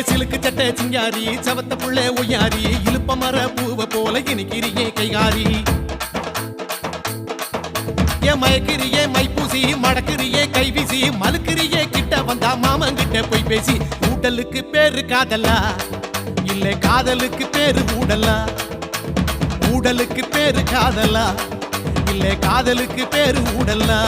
சிலுக்கு சட்டை சிங்காரி சவத்த புள்ள ஒய்யாரி இழுப்ப மர பூவ போல இனிக்கிறியே கைகாரி ஏ மயக்கிறியே மைப்பூசி மடக்கிறியே கைவீசி மலுக்கிறியே கிட்ட வந்தா மாமன் கிட்ட போய் பேசி ஊடலுக்கு பேரு காதலா இல்ல காதலுக்கு பேரு ஊடலா ஊடலுக்கு பேரு காதலா இல்ல காதலுக்கு பேரு ஊடலா